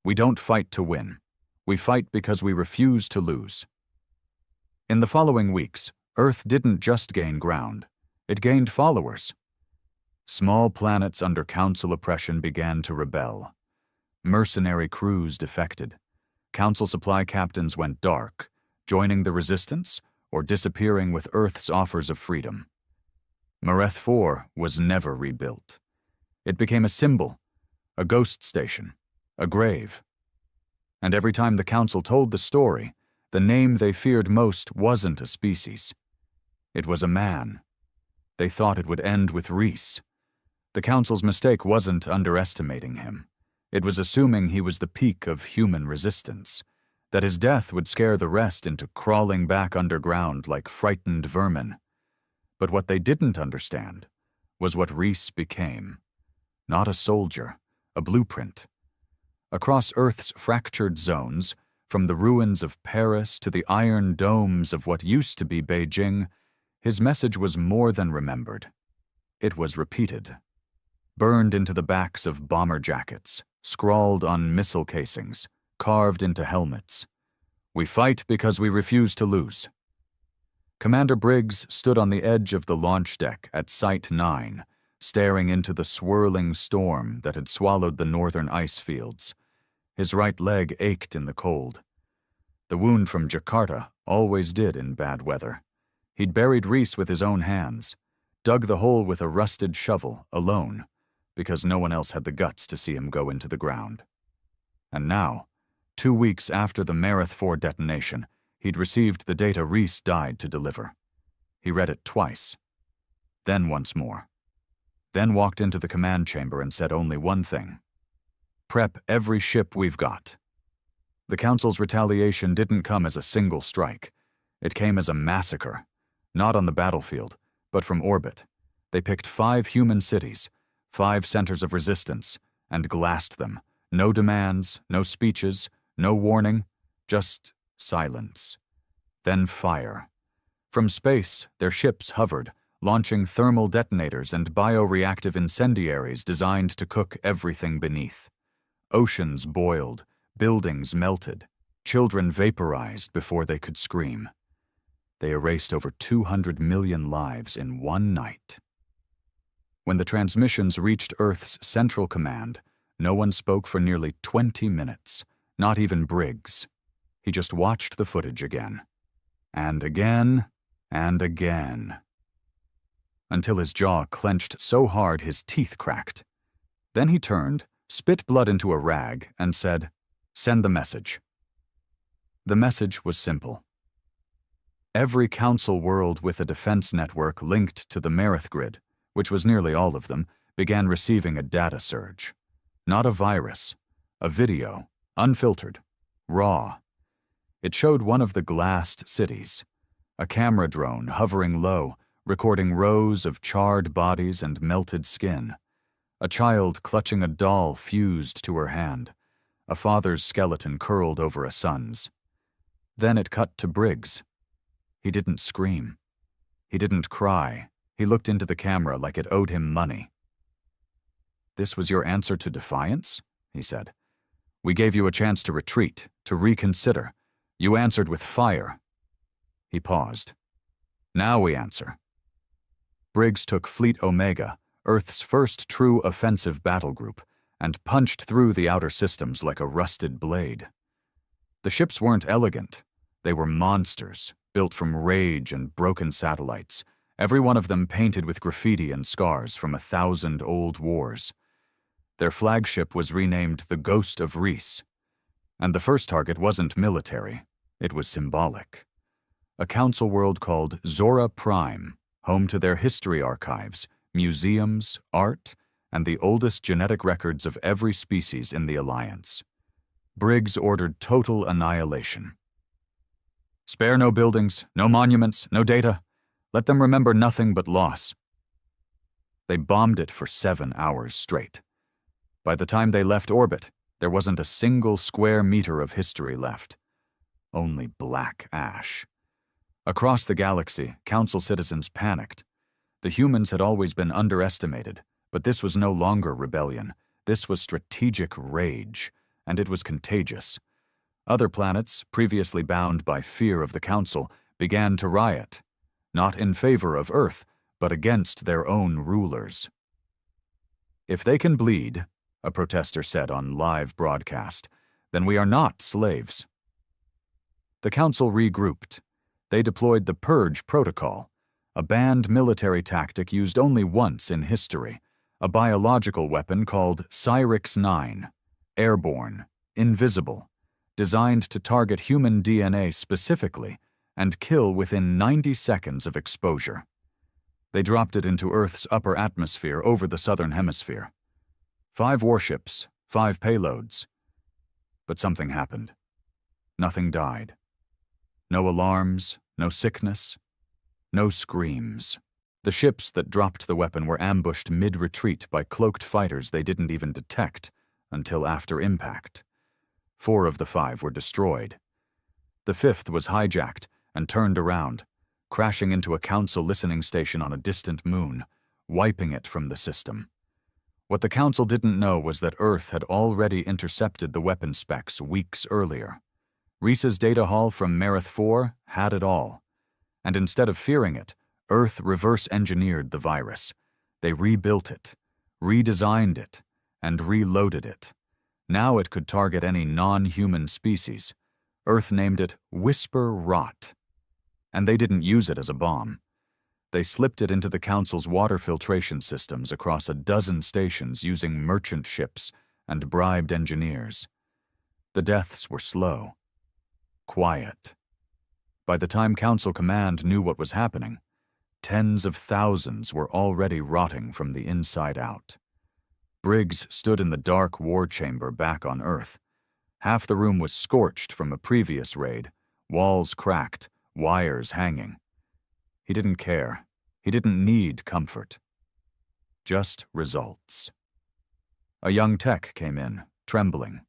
"We don't fight to win. We fight because we refuse to lose." In the following weeks, Earth didn't just gain ground. It gained followers. Small planets under Council oppression began to rebel. Mercenary crews defected. Council supply captains went dark, joining the resistance or disappearing with Earth's offers of freedom. Marith 4 was never rebuilt. It became a symbol, a ghost station, a grave. And every time the Council told the story, the name they feared most wasn't a species. It was a man. They thought it would end with Reese. The Council's mistake wasn't underestimating him. It was assuming he was the peak of human resistance, that his death would scare the rest into crawling back underground like frightened vermin. But what they didn't understand was what Reese became. Not a soldier, a blueprint. Across Earth's fractured zones, from the ruins of Paris to the iron domes of what used to be Beijing, his message was more than remembered. It was repeated. Burned into the backs of bomber jackets, scrawled on missile casings, carved into helmets. "We fight because we refuse to lose." Commander Briggs stood on the edge of the launch deck at Site 9, staring into the swirling storm that had swallowed the northern ice fields. His right leg ached in the cold. The wound from Jakarta always did in bad weather. He'd buried Reese with his own hands, dug the hole with a rusted shovel, alone, because no one else had the guts to see him go into the ground. And now, 2 weeks after the Marith 4 detonation, he'd received the data Reese died to deliver. He read it twice, then once more, then walked into the command chamber and said only one thing: "Prep every ship we've got." The Council's retaliation didn't come as a single strike. It came as a massacre, not on the battlefield, but from orbit. They picked 5 human cities, 5 centers of resistance, and glassed them. No demands, no speeches, no warning, just silence. Then fire. From space, their ships hovered, launching thermal detonators and bioreactive incendiaries designed to cook everything beneath. Oceans boiled, buildings melted, children vaporized before they could scream. They erased over 200 million lives in one night. When the transmissions reached Earth's central command, no one spoke for nearly 20 minutes, not even Briggs. He just watched the footage again. And again, and again. until his jaw clenched so hard his teeth cracked. Then he turned, spit blood into a rag, and said, "Send the message." The message was simple. Every council world with a defense network linked to the Marith grid, which was nearly all of them, began receiving a data surge. Not a virus, a video, unfiltered, raw. It showed one of the glassed cities, a camera drone hovering low, recording rows of charred bodies and melted skin, a child clutching a doll fused to her hand, a father's skeleton curled over a son's. Then it cut to Briggs. He didn't scream. He didn't cry. He looked into the camera like it owed him money. "This was your answer to defiance?" he said. "We gave you a chance to retreat, to reconsider. You answered with fire." He paused. "Now we answer." Briggs took Fleet Omega, Earth's first true offensive battle group, and punched through the outer systems like a rusted blade. The ships weren't elegant. They were monsters, built from rage and broken satellites, every one of them painted with graffiti and scars from 1,000 old wars. Their flagship was renamed the Ghost of Reese. And the first target wasn't military, it was symbolic. A council world called Zora Prime, home to their history archives, museums, art, and the oldest genetic records of every species in the Alliance. Briggs ordered total annihilation. "Spare no buildings, no monuments, no data. Let them remember nothing but loss." They bombed it for 7 hours straight. By the time they left orbit, there wasn't a single square meter of history left. Only black ash. Across the galaxy, Council citizens panicked. The humans had always been underestimated, but this was no longer rebellion. This was strategic rage, and it was contagious. Other planets, previously bound by fear of the Council, began to riot, not in favor of Earth, but against their own rulers. "If they can bleed," a protester said on live broadcast, "then we are not slaves." The Council regrouped. They deployed the Purge Protocol, a banned military tactic used only once in history, a biological weapon called Cyrix 9, airborne, invisible, designed to target human DNA specifically and kill within 90 seconds of exposure. They dropped it into Earth's upper atmosphere over the southern hemisphere. 5 warships, 5 payloads. But something happened. Nothing died. No alarms, no sickness, no screams. The ships that dropped the weapon were ambushed mid-retreat by cloaked fighters they didn't even detect until after impact. 4 of the 5 were destroyed. The 5th was hijacked and turned around, crashing into a Council listening station on a distant moon, wiping it from the system. What the Council didn't know was that Earth had already intercepted the weapon specs weeks earlier. Reese's data haul from Marith 4 had it all. And instead of fearing it, Earth reverse-engineered the virus. They rebuilt it, redesigned it, and reloaded it. Now it could target any non-human species. Earth named it Whisper Rot. And they didn't use it as a bomb. They slipped it into the Council's water filtration systems across a dozen stations using merchant ships and bribed engineers. The deaths were slow, quiet. By the time Council Command knew what was happening, tens of thousands were already rotting from the inside out. Briggs stood in the dark war chamber back on Earth. Half the room was scorched from a previous raid, walls cracked, wires hanging. He didn't care. He didn't need comfort. Just results. A young tech came in, trembling.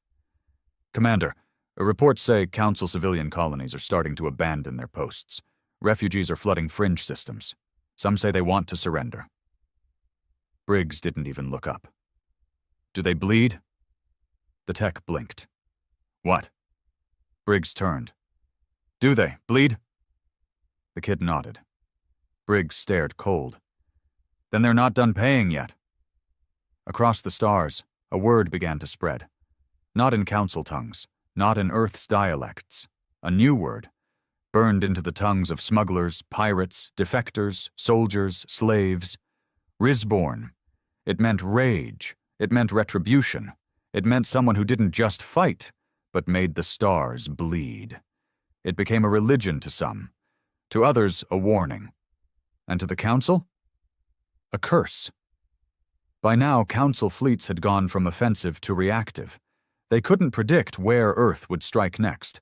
"Commander, reports say Council civilian colonies are starting to abandon their posts. Refugees are flooding fringe systems. Some say they want to surrender." Briggs didn't even look up. "Do they bleed?" The tech blinked. "What?" Briggs turned. "Do they bleed?" The kid nodded. Briggs stared cold. "Then they're not done paying yet." Across the stars, a word began to spread. Not in Council tongues, not in Earth's dialects. A new word. burned into the tongues of smugglers, pirates, defectors, soldiers, slaves. Risborn. It meant rage. It meant retribution. It meant someone who didn't just fight, but made the stars bleed. It became a religion to some. To others, a warning. And to the Council? A curse. By now, Council fleets had gone from offensive to reactive. They couldn't predict where Earth would strike next.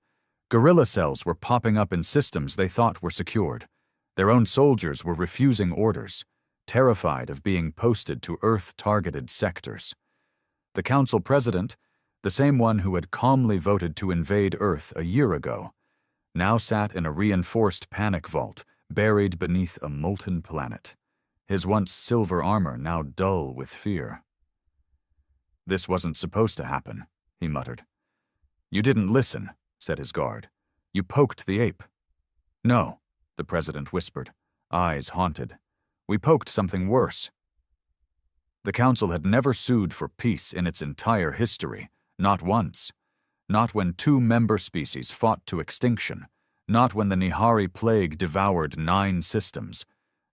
Guerrilla cells were popping up in systems they thought were secured. Their own soldiers were refusing orders, terrified of being posted to Earth-targeted sectors. The Council President, the same one who had calmly voted to invade Earth a year ago, now sat in a reinforced panic vault buried beneath a molten planet, his once silver armor now dull with fear. "This wasn't supposed to happen," he muttered. "You didn't listen," said his guard. "You poked the ape." "No," the president whispered, eyes haunted. "We poked something worse." The Council had never sued for peace in its entire history, not once. Not when 2 member species fought to extinction, not when the Nihari Plague devoured 9 systems,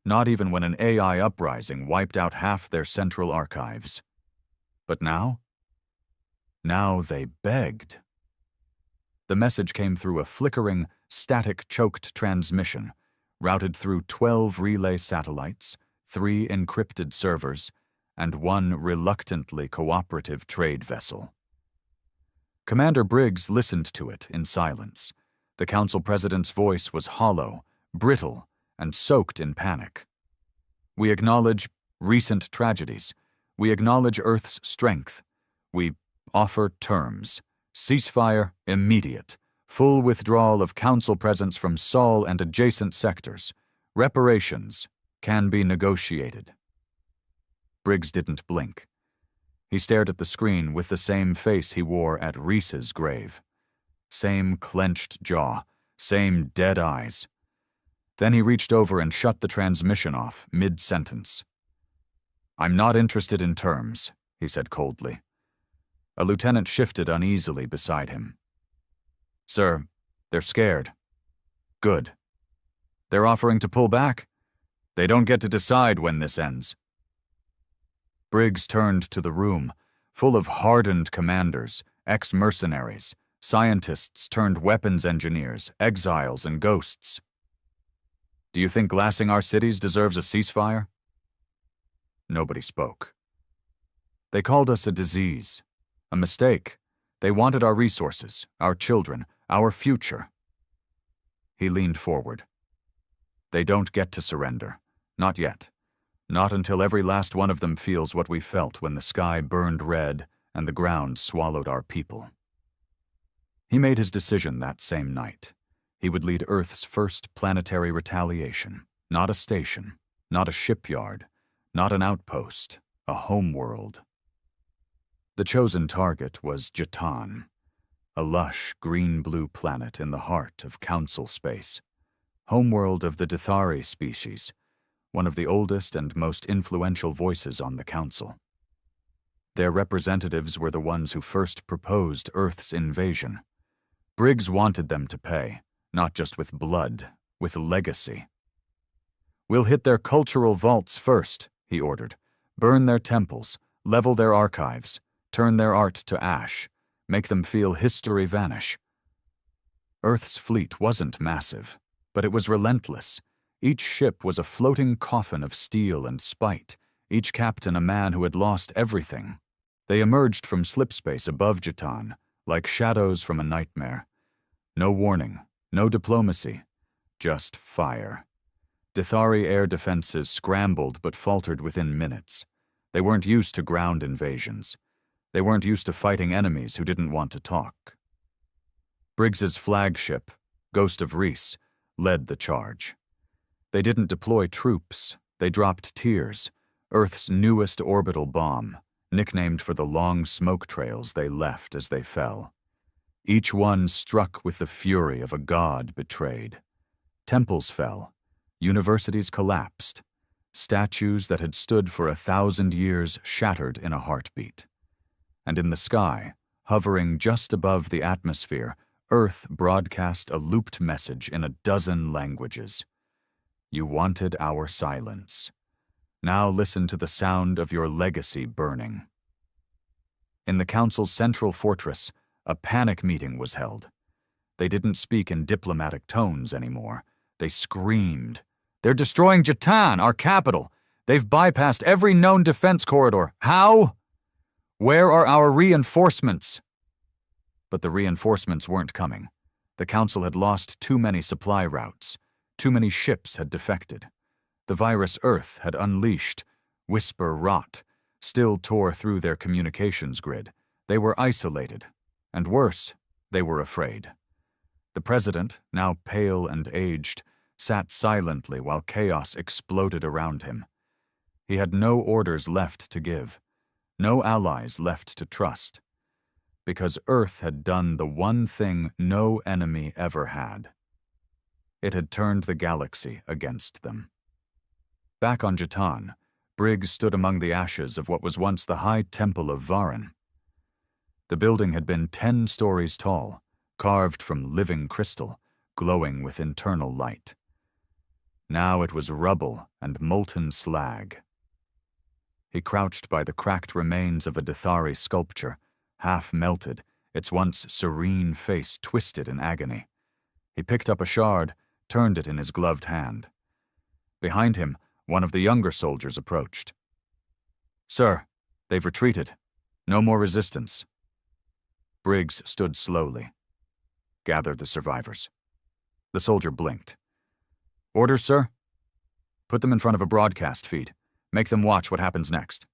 not even when an AI uprising wiped out half their central archives. But now? Now they begged. The message came through a flickering, static-choked transmission, routed through 12 relay satellites, 3 encrypted servers, and 1 reluctantly cooperative trade vessel. Commander Briggs listened to it in silence. The Council President's voice was hollow, brittle, and soaked in panic. "We acknowledge recent tragedies. We acknowledge Earth's strength. We offer terms. Ceasefire immediate. Full withdrawal of Council presence from Sol and adjacent sectors. Reparations can be negotiated." Briggs didn't blink. He stared at the screen with the same face he wore at Reese's grave. Same clenched jaw, same dead eyes. Then he reached over and shut the transmission off mid-sentence. "I'm not interested in terms," he said coldly. A lieutenant shifted uneasily beside him. "Sir, they're scared." "Good. They're offering to pull back? They don't get to decide when this ends." Briggs turned to the room, full of hardened commanders, ex-mercenaries, scientists turned weapons engineers, exiles, and ghosts. "Do you think glassing our cities deserves a ceasefire?" Nobody spoke. "They called us a disease, a mistake. They wanted our resources, our children, our future." He leaned forward. "They don't get to surrender. Not yet. Not until every last one of them feels what we felt when the sky burned red and the ground swallowed our people." He made his decision that same night. He would lead Earth's first planetary retaliation. Not a station, not a shipyard, not an outpost, a homeworld. The chosen target was Jatan, a lush green-blue planet in the heart of Council space, homeworld of the Dithari species, one of the oldest and most influential voices on the Council. Their representatives were the ones who first proposed Earth's invasion. Briggs wanted them to pay, not just with blood, with legacy. "We'll hit their cultural vaults first," he ordered. "Burn their temples, level their archives, turn their art to ash, make them feel history vanish." Earth's fleet wasn't massive, but it was relentless. Each ship was a floating coffin of steel and spite, each captain a man who had lost everything. They emerged from slipspace above Jatan, like shadows from a nightmare. No warning, no diplomacy, just fire. Dithari air defenses scrambled but faltered within minutes. They weren't used to ground invasions. They weren't used to fighting enemies who didn't want to talk. Briggs's flagship, Ghost of Reese, led the charge. They didn't deploy troops, they dropped tears, Earth's newest orbital bomb, nicknamed for the long smoke trails they left as they fell. Each one struck with the fury of a god betrayed. Temples fell, universities collapsed, statues that had stood for 1,000 years shattered in a heartbeat. And in the sky, hovering just above the atmosphere, Earth broadcast a looped message in a dozen languages. You wanted our silence. Now listen to the sound of your legacy burning. In the Council's central fortress, a panic meeting was held. They didn't speak in diplomatic tones anymore. They screamed. "They're destroying Jatan, our capital. They've bypassed every known defense corridor. How? Where are our reinforcements?" But the reinforcements weren't coming. The Council had lost too many supply routes. Too many ships had defected. The virus Earth had unleashed. Whisper rot still tore through their communications grid. They were isolated. And worse, they were afraid. The president, now pale and aged, sat silently while chaos exploded around him. He had no orders left to give, no allies left to trust, because Earth had done the one thing no enemy ever had. It had turned the galaxy against them. Back on Jatan, Briggs stood among the ashes of what was once the High Temple of Varan. The building had been 10 stories tall, carved from living crystal, glowing with internal light. Now it was rubble and molten slag. He crouched by the cracked remains of a Dithari sculpture, half melted, its once serene face twisted in agony. He picked up a shard, turned it in his gloved hand. Behind him, one of the younger soldiers approached. "Sir, they've retreated. No more resistance." Briggs stood slowly. "Gather the survivors." The soldier blinked. "Orders, sir?" "Put them in front of a broadcast feed. Make them watch what happens next."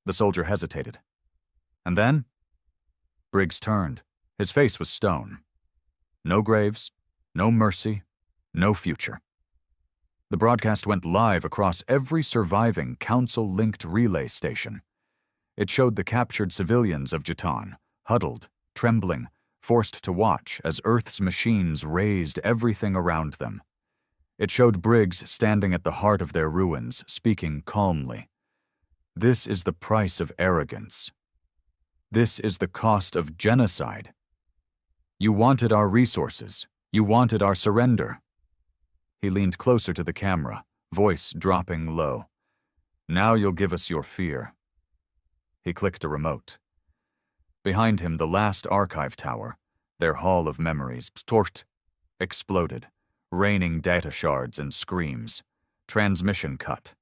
The soldier hesitated. "And then?" Briggs turned. His face was stone. No graves, no mercy, no future. The broadcast went live across every surviving Council-linked relay station. It showed the captured civilians of Jatan, huddled, trembling, forced to watch as Earth's machines razed everything around them. It showed Briggs standing at the heart of their ruins, speaking calmly. "This is the price of arrogance. This is the cost of genocide. You wanted our resources. You wanted our surrender." He leaned closer to the camera, voice dropping low. "Now you'll give us your fear." He clicked a remote. Behind him, the last archive tower, their hall of memories, exploded, raining data shards and screams. Transmission cut.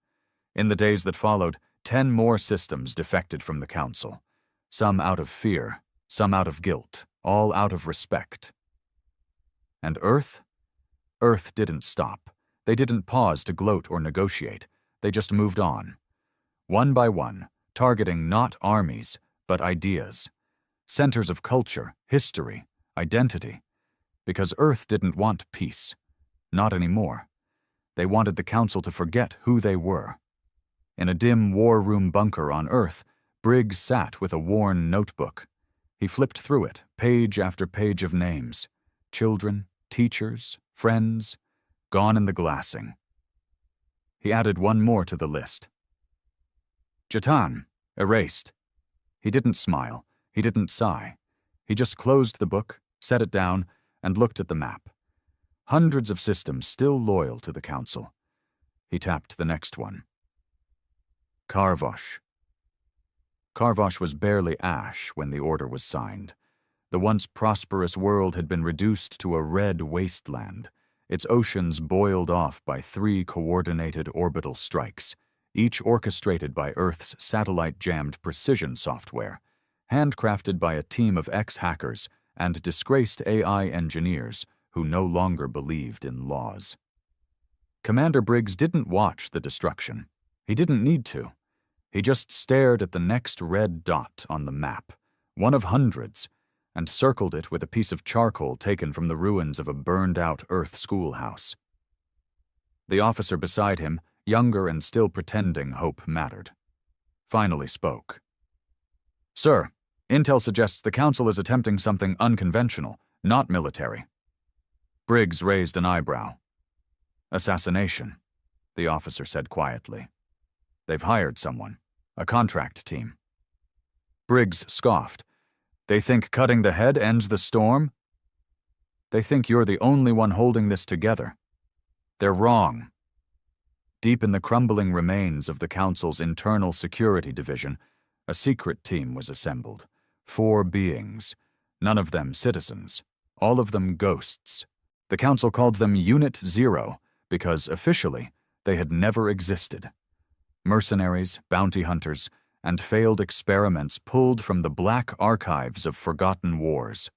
In the days that followed, 10 more systems defected from the Council. Some out of fear, some out of guilt, all out of respect. And Earth? Earth didn't stop. They didn't pause to gloat or negotiate. They just moved on. One by one, targeting not armies, but ideas. Centers of culture, history, identity. Because Earth didn't want peace. Not anymore. They wanted the Council to forget who they were. In a dim war room bunker on Earth, Briggs sat with a worn notebook. He flipped through it, page after page of names. Children, teachers, friends, gone in the glassing. He added one more to the list. Jatan, erased. He didn't smile. He didn't sigh. He just closed the book, set it down, and looked at the map. Hundreds of systems still loyal to the Council. He tapped the next one. Karvosh. Karvosh was barely ash when the order was signed. The once prosperous world had been reduced to a red wasteland, its oceans boiled off by 3 coordinated orbital strikes, each orchestrated by Earth's satellite-jammed precision software, handcrafted by a team of ex-hackers and disgraced AI engineers who no longer believed in laws. Commander Briggs didn't watch the destruction. He didn't need to. He just stared at the next red dot on the map, one of hundreds, and circled it with a piece of charcoal taken from the ruins of a burned-out Earth schoolhouse. The officer beside him, younger and still pretending hope mattered, finally spoke. "Sir, intel suggests the Council is attempting something unconventional, not military." Briggs raised an eyebrow. "Assassination," the officer said quietly. "They've hired someone, a contract team." Briggs scoffed. "They think cutting the head ends the storm?" They think you're the only one holding this together. They're wrong. Deep in the crumbling remains of the Council's internal security division, a secret team was assembled. 4 beings, none of them citizens, all of them ghosts. The Council called them Unit Zero because, officially, they had never existed. Mercenaries, bounty hunters, and failed experiments pulled from the black archives of forgotten wars.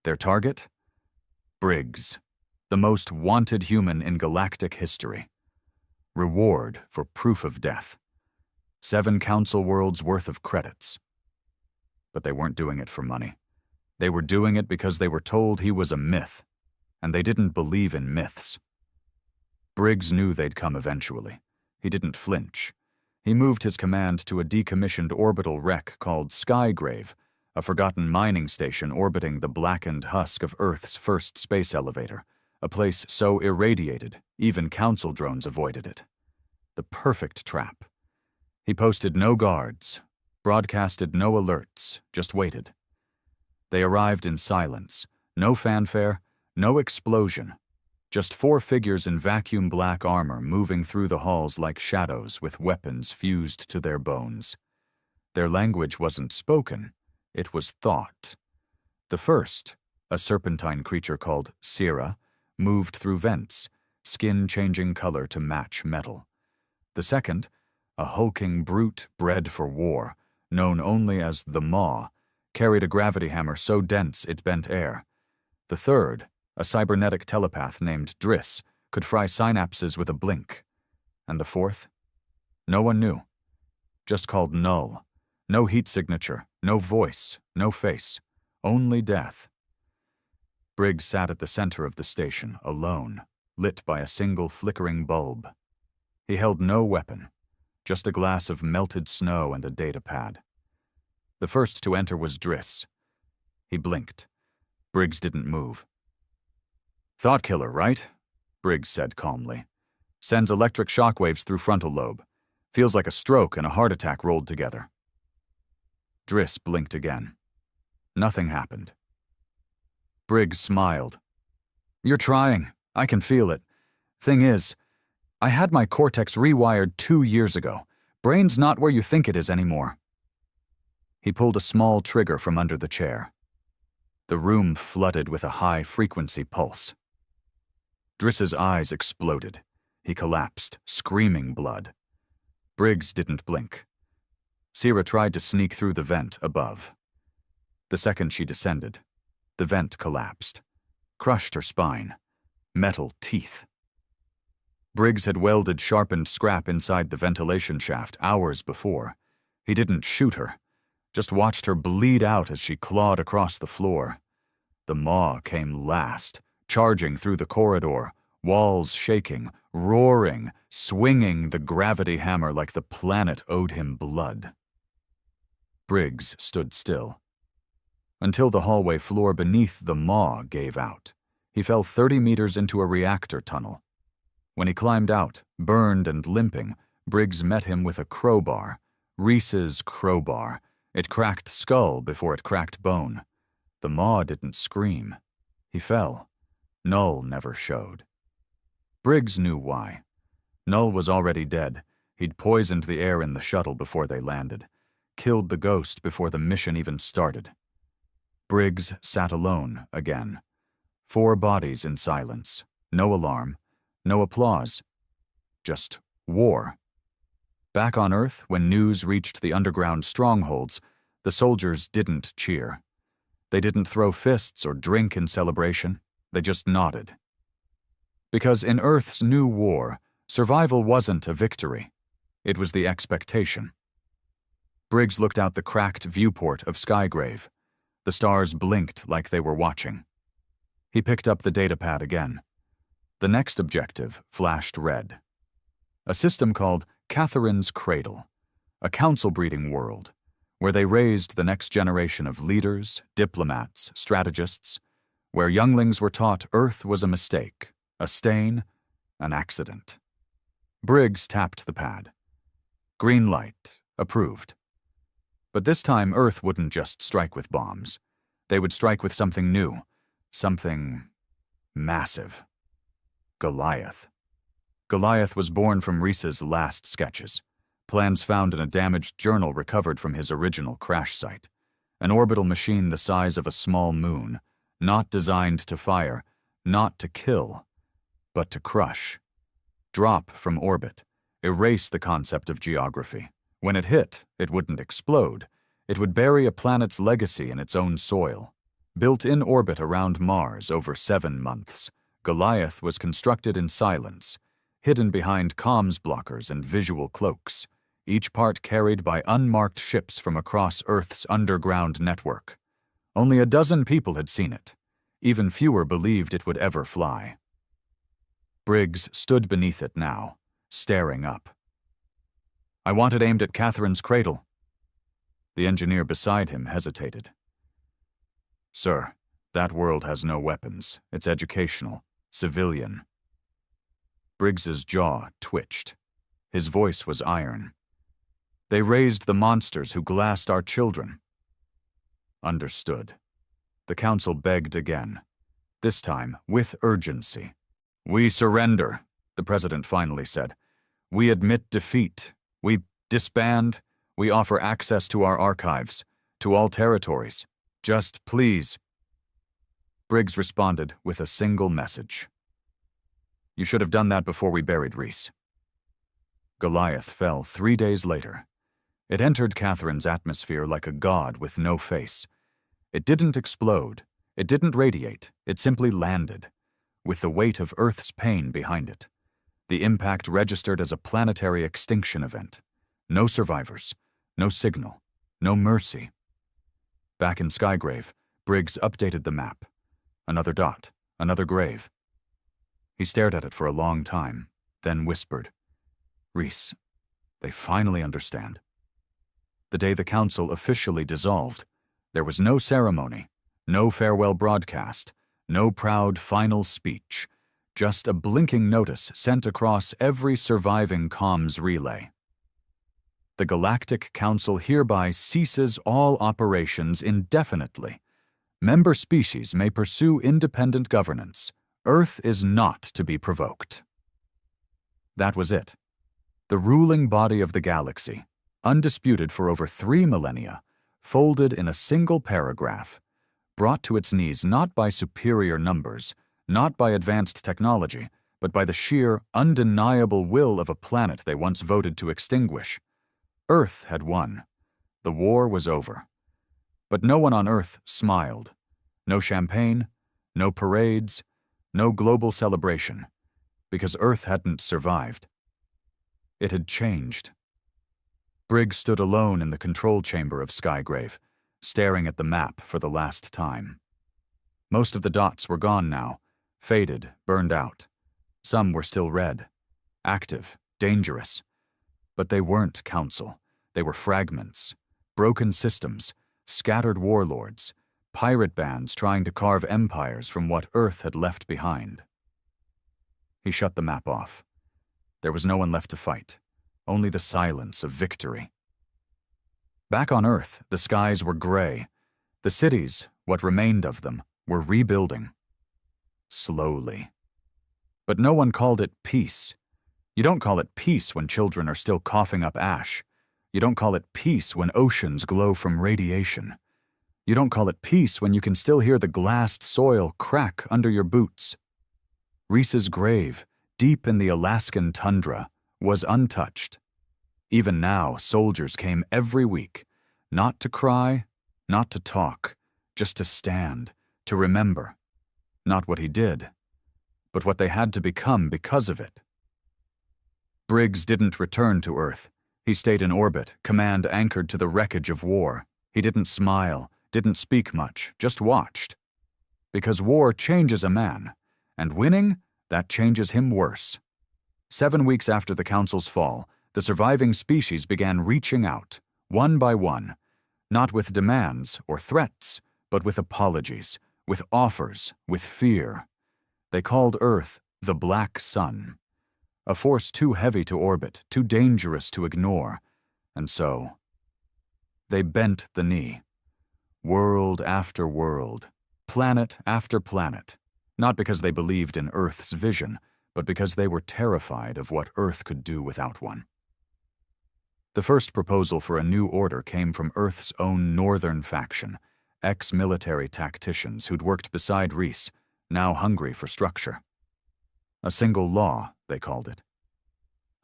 Their target? Briggs, the most wanted human in galactic history. Reward for proof of death. 7 Council worlds worth of credits. But they weren't doing it for money. They were doing it because they were told he was a myth, and they didn't believe in myths. Briggs knew they'd come eventually. He didn't flinch. He moved his command to a decommissioned orbital wreck called Skygrave, a forgotten mining station orbiting the blackened husk of Earth's first space elevator, a place so irradiated, even Council drones avoided it. The perfect trap. He posted no guards, broadcasted no alerts, just waited. They arrived in silence, no fanfare, no explosion, just 4 figures in vacuum black armor moving through the halls like shadows with weapons fused to their bones. Their language wasn't spoken, it was thought. The first, a serpentine creature called Sira, moved through vents, skin changing color to match metal. The second, a hulking brute bred for war, known only as the Maw, carried a gravity hammer so dense it bent air. The third, a cybernetic telepath named Driss, could fry synapses with a blink. And the fourth? No one knew. Just called Null. No heat signature, no voice, no face. Only death. Briggs sat at the center of the station, alone, lit by a single flickering bulb. He held no weapon, just a glass of melted snow and a data pad. The first to enter was Driss. He blinked. Briggs didn't move. "Thought killer, right?" Briggs said calmly. "Sends electric shockwaves through frontal lobe. Feels like a stroke and a heart attack rolled together." Driss blinked again. Nothing happened. Briggs smiled. "You're trying. I can feel it. Thing is, I had my cortex rewired 2 years ago. Brain's not where you think it is anymore." He pulled a small trigger from under the chair. The room flooded with a high-frequency pulse. Driss's eyes exploded. He collapsed, screaming blood. Briggs didn't blink. Sira tried to sneak through the vent above. The second she descended, the vent collapsed, crushed her spine. Metal teeth. Briggs had welded sharpened scrap inside the ventilation shaft hours before. He didn't shoot her, just watched her bleed out as she clawed across the floor. The Maw came last, charging through the corridor, walls shaking, roaring, swinging the gravity hammer like the planet owed him blood. Briggs stood still. Until the hallway floor beneath the Maw gave out. He fell 30 meters into a reactor tunnel. When he climbed out, burned and limping, Briggs met him with a crowbar. Reese's crowbar. It cracked skull before it cracked bone. The Maw didn't scream. He fell. Null never showed. Briggs knew why. Null was already dead. He'd poisoned the air in the shuttle before they landed. Killed the ghost before the mission even started. Briggs sat alone again. 4 bodies in silence. No alarm. No applause. Just war. Back on Earth, when news reached the underground strongholds, the soldiers didn't cheer. They didn't throw fists or drink in celebration. They just nodded. Because in Earth's new war, survival wasn't a victory. It was the expectation. Briggs looked out the cracked viewport of Skygrave. The stars blinked like they were watching. He picked up the datapad again. The next objective flashed red. A system called Catherine's Cradle, a council-breeding world, where they raised the next generation of leaders, diplomats, strategists, where younglings were taught Earth was a mistake, a stain, an accident. Briggs tapped the pad. Green light, approved. But this time Earth wouldn't just strike with bombs. They would strike with something new, something massive. Goliath. Goliath was born from Reese's last sketches, plans found in a damaged journal recovered from his original crash site. An orbital machine the size of a small moon, not designed to fire, not to kill, but to crush. Drop from orbit, erase the concept of geography. When it hit, it wouldn't explode. It would bury a planet's legacy in its own soil. Built in orbit around Mars over 7 months, Goliath was constructed in silence, hidden behind comms blockers and visual cloaks, each part carried by unmarked ships from across Earth's underground network. Only a dozen people had seen it. Even fewer believed it would ever fly. Briggs stood beneath it now, staring up. "I want it aimed at Catherine's cradle." The engineer beside him hesitated. "Sir, that world has no weapons. It's educational, civilian." Briggs's jaw twitched. His voice was iron. "They raised the monsters who glassed our children." Understood. The council begged again, this time with urgency. "We surrender," the president finally said. "We admit defeat. We disband. We offer access to our archives, to all territories. Just please." Briggs responded with a single message. "You should have done that before we buried Reese." Goliath fell 3 days later. It entered Catherine's atmosphere like a god with no face. It didn't explode. It didn't radiate. It simply landed, with the weight of Earth's pain behind it. The impact registered as a planetary extinction event. No survivors, no signal, no mercy. Back in Skygrave, Briggs updated the map. Another dot, another grave. He stared at it for a long time, then whispered, "Reese, they finally understand." The day the council officially dissolved, there was no ceremony, no farewell broadcast, no proud final speech, just a blinking notice sent across every surviving comms relay. The Galactic Council hereby ceases all operations indefinitely. Member species may pursue independent governance. Earth is not to be provoked. That was it. The ruling body of the galaxy, undisputed for over 3 millennia, folded in a single paragraph, brought to its knees not by superior numbers, not by advanced technology, but by the sheer, undeniable will of a planet they once voted to extinguish. Earth had won. The war was over. But no one on Earth smiled. No champagne, no parades, no global celebration, because Earth hadn't survived. It had changed. Briggs stood alone in the control chamber of Skygrave, staring at the map for the last time. Most of the dots were gone now, faded, burned out. Some were still red, active, dangerous. But they weren't Council. They were fragments, broken systems, scattered warlords, pirate bands trying to carve empires from what Earth had left behind. He shut the map off. There was no one left to fight, only the silence of victory. Back on Earth, the skies were gray. The cities, what remained of them, were rebuilding. Slowly. But no one called it peace. You don't call it peace when children are still coughing up ash. You don't call it peace when oceans glow from radiation. You don't call it peace when you can still hear the glassed soil crack under your boots. Reese's grave, deep in the Alaskan tundra, was untouched. Even now, soldiers came every week, not to cry, not to talk, just to stand, to remember. Not what he did, but what they had to become because of it. Briggs didn't return to Earth. He stayed in orbit, command anchored to the wreckage of war. He didn't smile, didn't speak much, just watched. Because war changes a man, and winning, that changes him worse. 7 weeks after the Council's fall, the surviving species began reaching out, one by one, not with demands or threats, but with apologies, with offers, with fear. They called Earth the Black Sun, a force too heavy to orbit, too dangerous to ignore, and so they bent the knee. World after world, planet after planet, Not because they believed in Earth's vision, but because they were terrified of what Earth could do without one. The first proposal for a new order came from Earth's own northern faction, ex-military tacticians who'd worked beside Reese, now hungry for structure. A single law, they called it.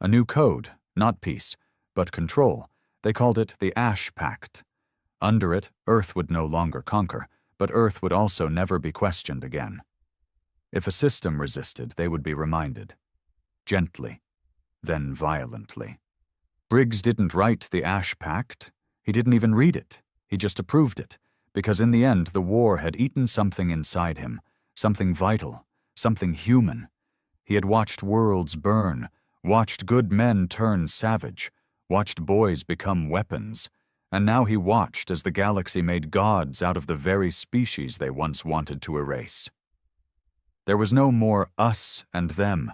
A new code, not peace, but control. They called it the Ash Pact. Under it, Earth would no longer conquer, but Earth would also never be questioned again. If a system resisted, they would be reminded. Gently, then violently. Briggs didn't write the Ash Pact. He didn't even read it. He just approved it, because in the end the war had eaten something inside him, something vital, something human. He had watched worlds burn, watched good men turn savage, watched boys become weapons, and now he watched as the galaxy made gods out of the very species they once wanted to erase. There was no more us and them,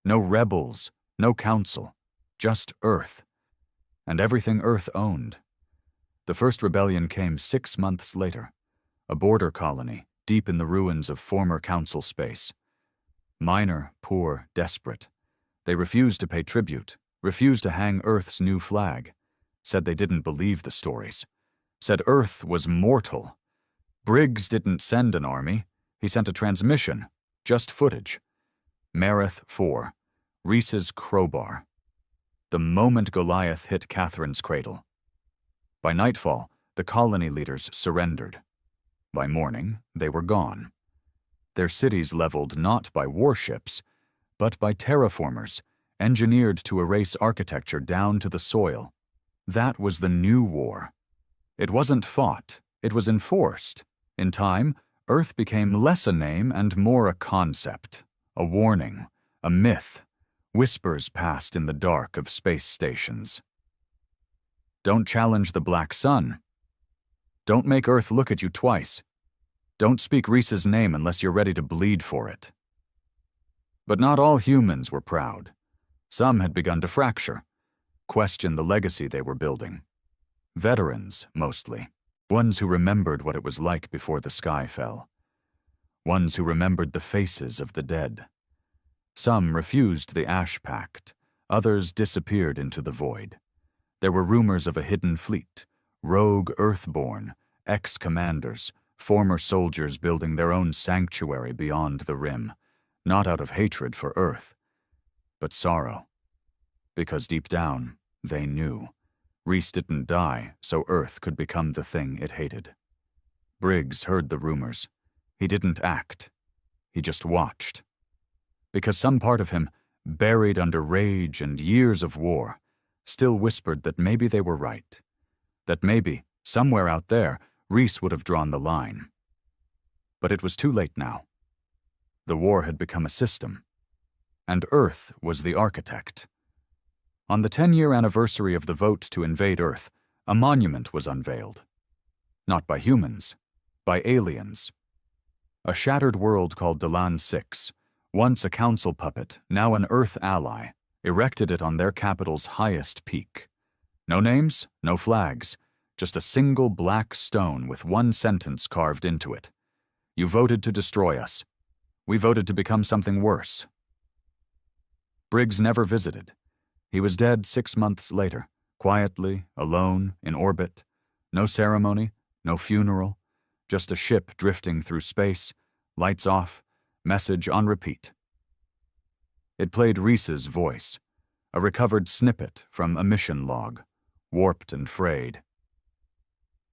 no rebels, no council, just Earth, and everything Earth owned. The first rebellion came 6 months later, a border colony deep in the ruins of former council space. Minor, poor, desperate. They refused to pay tribute, refused to hang Earth's new flag, said they didn't believe the stories, said Earth was mortal. Briggs didn't send an army, he sent a transmission, just footage. Mareth 4, Reese's crowbar. The moment Goliath hit Catherine's cradle. By nightfall, the colony leaders surrendered. By morning, they were gone. Their cities leveled not by warships, but by terraformers, engineered to erase architecture down to the soil. That was the new war. It wasn't fought, it was enforced. In time, Earth became less a name and more a concept, a warning, a myth. Whispers passed in the dark of space stations. Don't challenge the black sun. Don't make Earth look at you twice. Don't speak Reese's name unless you're ready to bleed for it. But not all humans were proud. Some had begun to fracture, question the legacy they were building. Veterans, mostly. Ones who remembered what it was like before the sky fell. Ones who remembered the faces of the dead. Some refused the Ash Pact. Others disappeared into the void. There were rumors of a hidden fleet, rogue Earthborn, ex-commanders, former soldiers building their own sanctuary beyond the rim, not out of hatred for Earth, but sorrow. Because deep down, they knew. Reese didn't die, so Earth could become the thing it hated. Briggs heard the rumors. He didn't act. He just watched. Because some part of him, buried under rage and years of war, still whispered that maybe they were right. That maybe, somewhere out there, Reese would have drawn the line. But it was too late now. The war had become a system, and Earth was the architect. On the 10-year anniversary of the vote to invade Earth, a monument was unveiled. Not by humans, by aliens. A shattered world called Delan 6, once a council puppet, now an Earth ally, erected it on their capital's highest peak. No names, no flags, just a single black stone with one sentence carved into it. You voted to destroy us. We voted to become something worse. Briggs never visited. He was dead 6 months later, quietly, alone, in orbit. No ceremony, no funeral, just a ship drifting through space, lights off, message on repeat. It played Reese's voice, a recovered snippet from a mission log, warped and frayed.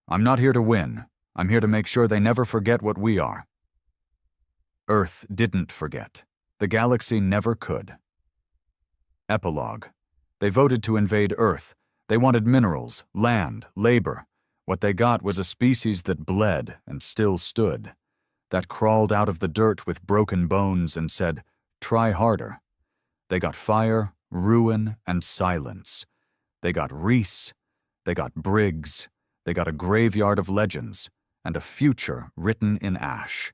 I'm not here to win. I'm here to make sure they never forget what we are. Earth didn't forget. The galaxy never could. Epilogue. They voted to invade Earth. They wanted minerals, land, labor. What they got was a species that bled and still stood, that crawled out of the dirt with broken bones and said, try harder. They got fire, ruin, and silence. They got Reese. They got Briggs. They got a graveyard of legends and a future written in ash.